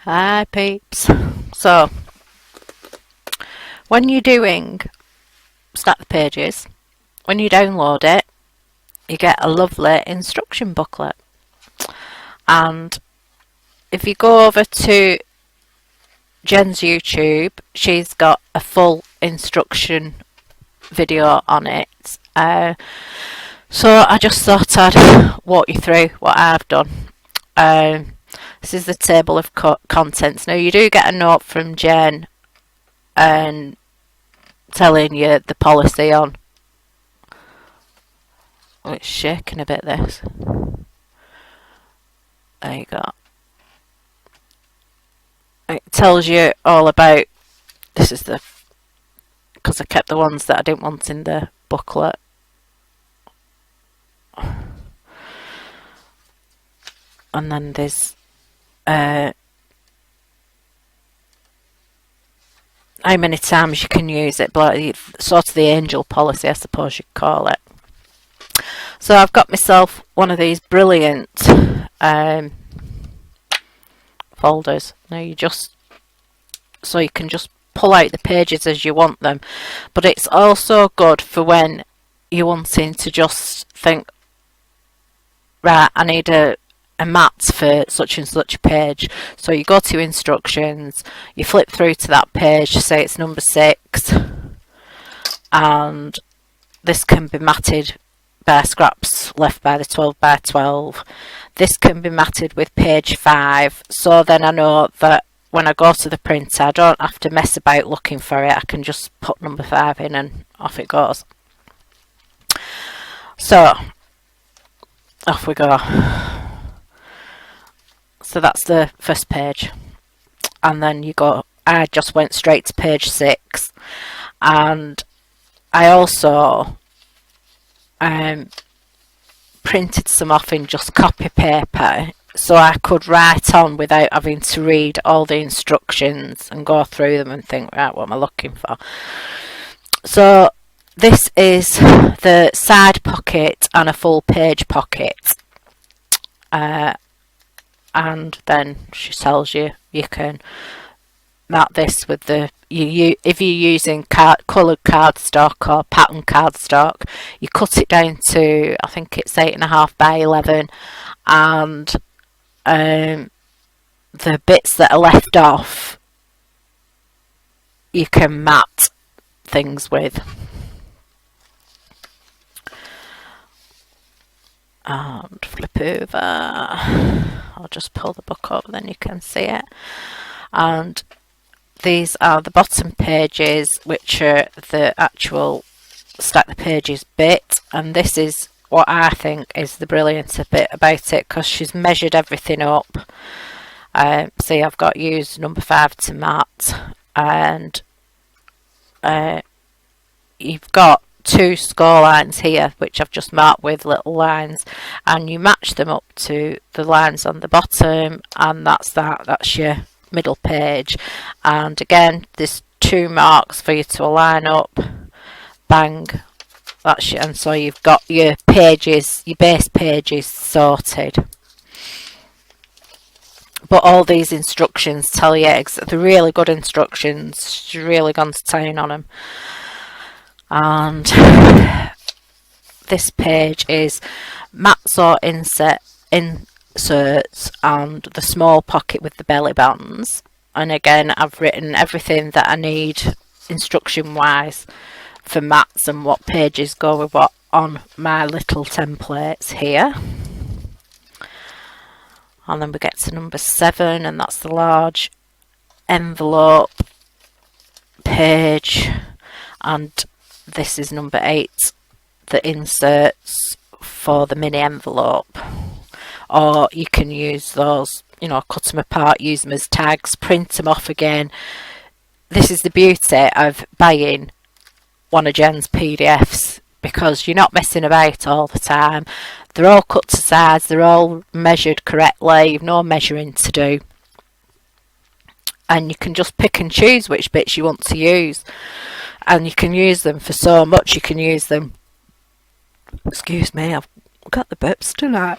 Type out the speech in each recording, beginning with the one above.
Hi peeps. So when you're doing Stack the Pages, when you download it, you get a lovely instruction booklet. And if you go over to Jen's YouTube, she's got a full instruction video on it. So I just thought I'd walk you through what I've done. This is the table of contents. Now you do get a note from Jen and telling you the policy on. Oh, it's shaking a bit, this. There you go. It tells you all about, this is the, because I kept the ones that I didn't want in the booklet. And then there's how many times you can use it, but sort of the angel policy, I suppose you'd call it. So I've got myself one of these brilliant folders. Now you can just pull out the pages as you want them, but it's also good for when you're wanting to just think, right, I need a mat for such and such a page. So you go to instructions, you flip through to that page, say it's number 6, and this can be matted by scraps left by the 12 by 12. This can be matted with page 5, so then I know that when I go to the printer I don't have to mess about looking for it. I can just put number 5 in and off it goes. So off we go. So that's the first page, and then you go, I just went straight to page 6, and I also printed some off in just copy paper so I could write on without having to read all the instructions and go through them and think, right, what am I looking for? So this is the side pocket and a full page pocket. And then she tells you you can mat this with the if you're using coloured cardstock or pattern cardstock, you cut it down to, I think it's 8.5 by 11, and the bits that are left off you can mat things with. And flip over, I'll just pull the book over, then you can see it. And these are the bottom pages, which are the actual Stack the Pages bit, and this is what I think is the brilliant bit about it, because she's measured everything up. See, I've got used number 5 to mat, and you've got 2 score lines here which I've just marked with little lines, and you match them up to the lines on the bottom, and that's your middle page. And again, there's 2 marks for you to line up, bang, that's and so you've got your pages, your base pages sorted. But all these instructions tell you they're really good instructions. She's really gone to town on them. And this page is mats or inserts and the small pocket with the belly bands. And again, I've written everything that I need instruction wise for mats and what pages go with what on my little templates here. And then we get to number 7, and that's the large envelope page, and this is number 8, the inserts for the mini envelope. Or you can use those, cut them apart, use them as tags, print them off again. This is the beauty of buying one of Jen's PDFs, because you're not messing about all the time. They're all cut to size, they're all measured correctly, you've no measuring to do. And you can just pick and choose which bits you want to use. And you can use them for so much. You can use them, excuse me, I've got the burps tonight.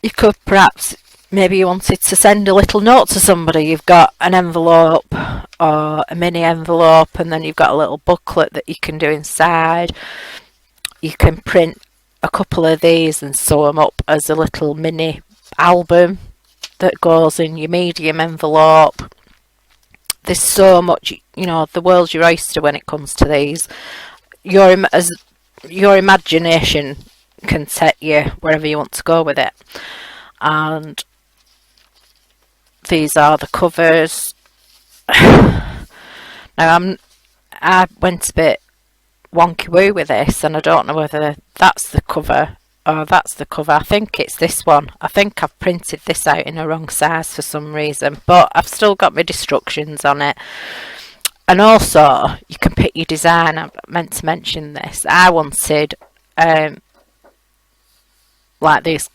You could perhaps maybe you wanted to send a little note to somebody. You've got an envelope or a mini envelope, and then you've got a little booklet that you can do inside. You can print a couple of these and sew them up as a little mini album that goes in your medium envelope. There's so much, you know, the world's your oyster when it comes to these. Your imagination can take you wherever you want to go with it. And these are the covers. Now I went a bit wonky woo with this, and I don't know whether that's the cover or that's the cover. I think it's this one. I think I've printed this out in a wrong size for some reason, but I've still got my instructions on it. And also you can pick your design. I meant to mention this. I wanted like these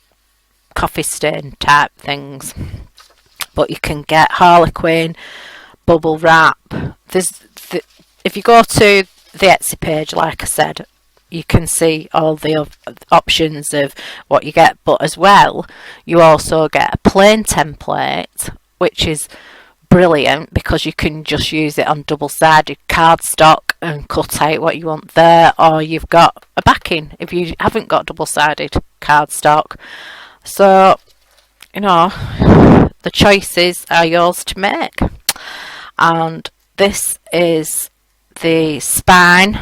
coffee stain type things, but you can get harlequin, bubble wrap. If you go to the Etsy page, like I said, you can see all the options of what you get, but as well you also get a plain template, which is brilliant because you can just use it on double-sided cardstock and cut out what you want there, or you've got a backing if you haven't got double-sided cardstock. So, you know, the choices are yours to make. And this is the spine,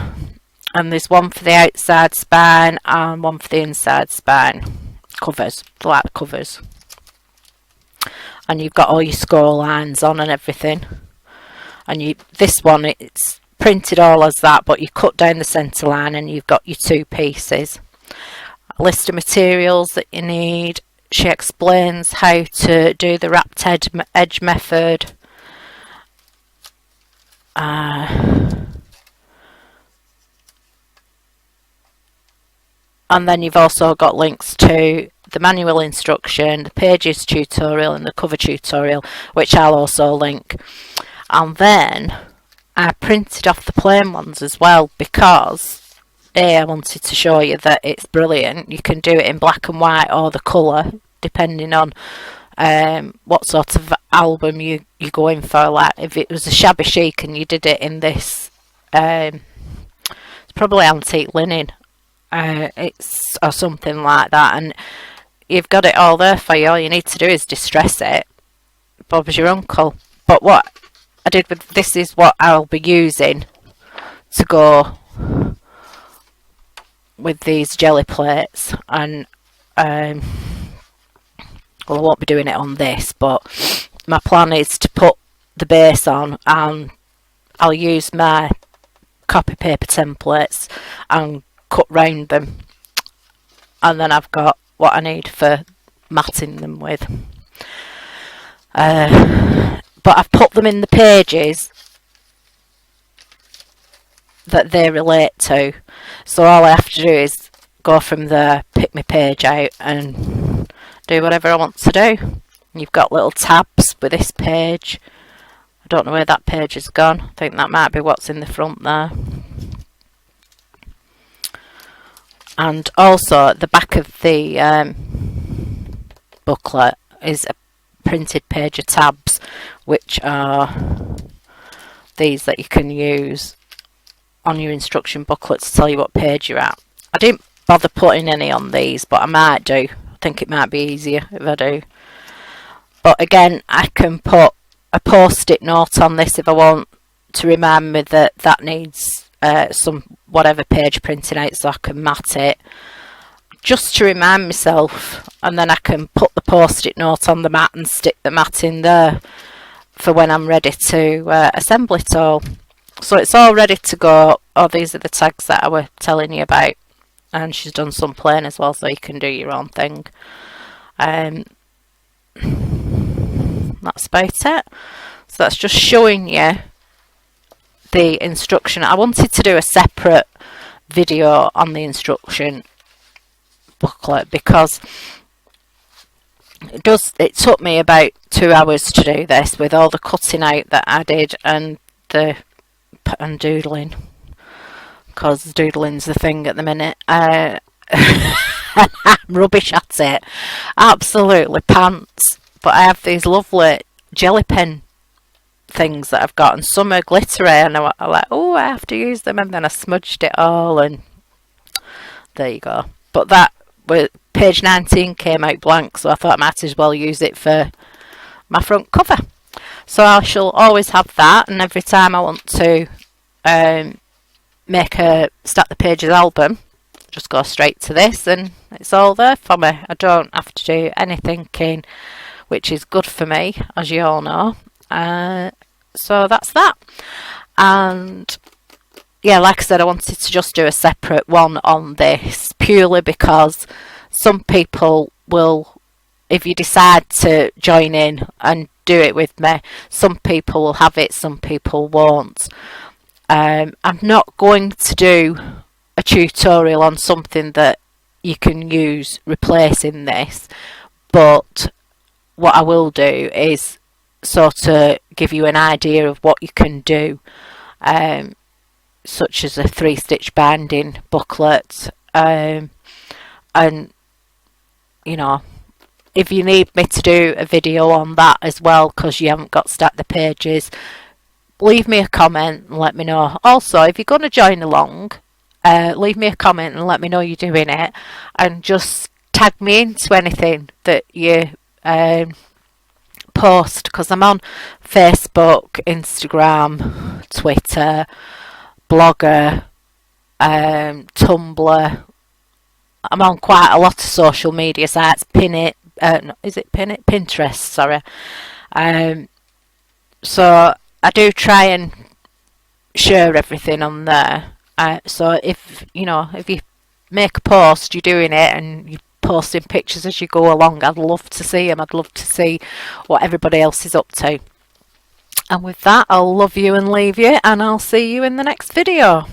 and there's one for the outside spine and one for the inside spine covers, like the covers. And you've got all your score lines on and everything. And this one, it's printed all as that, but you cut down the centre line and you've got your two pieces. A list of materials that you need. She explains how to do the wrapped edge method. And then you've also got links to the manual instruction, the pages tutorial and the cover tutorial, which I'll also link. And then I printed off the plain ones as well because I wanted to show you that it's brilliant. You can do it in black and white or the colour, depending on what sort of album you're going for. Like if it was a shabby chic and you did it in this, it's probably antique linen, it's or something like that, and you've got it all there for you. All you need to do is distress it. Bob's your uncle. But what I did with this is what I'll be using to go with these jelly plates. And well, I won't be doing it on this, but my plan is to put the base on, and I'll use my copy paper templates and cut round them, and then I've got what I need for matting them with. But I've put them in the pages that they relate to, so all I have to do is go from there, pick my page out and do whatever I want to do. You've got little tabs with this page. I don't know where that page has gone. I think that might be what's in the front there. And also at the back of the booklet is a printed page of tabs, which are these that you can use on your instruction booklet to tell you what page you're at. I didn't bother putting any on these, but I might do. I think it might be easier if I do. But again, I can put a post-it note on this if I want to remind me that that needs some whatever page printing out, so I can mat it just to remind myself, and then I can put the post-it note on the mat and stick the mat in there for when I'm ready to assemble it all. So it's all ready to go. Oh, these are the tags that I was telling you about, and she's done some plain as well, so you can do your own thing. That's about it. So that's just showing you the instruction. I wanted to do a separate video on the instruction booklet because it took me about 2 hours to do this, with all the cutting out that I did and doodling, because doodling's the thing at the minute. I'm rubbish at it, absolutely pants. but I have these lovely jelly pen things that I've got, and some are glittery, and I'm like, oh, I have to use them, and then I smudged it all, and there you go. But that was page 19 came out blank, so I thought I might as well use it for my front cover. So I shall always have that, and every time I want to make a Stack the Pages album, just go straight to this and it's all there for me. I don't have to do any thinking, which is good for me, as you all know. So that's that. And yeah, like I said, I wanted to just do a separate one on this, purely because some people will, if you decide to join in and do it with me, some people will have it, some people won't. I'm not going to do a tutorial on something that you can use replacing this, but what I will do is sort of give you an idea of what you can do, such as a 3-stitch binding booklet, and you know, if you need me to do a video on that as well because you haven't got Stack the Pages, leave me a comment and let me know. Also, if you're going to join along, leave me a comment and let me know you're doing it, and just tag me into anything that you post, because I'm on Facebook, Instagram, Twitter, Blogger, Tumblr. I'm on quite a lot of social media sites. Pinterest, sorry. So I do try and share everything on there. So if you make a post, you're doing it and you're posting pictures as you go along, I'd love to see them. I'd love to see what everybody else is up to. And with that, I'll love you and leave you, and I'll see you in the next video.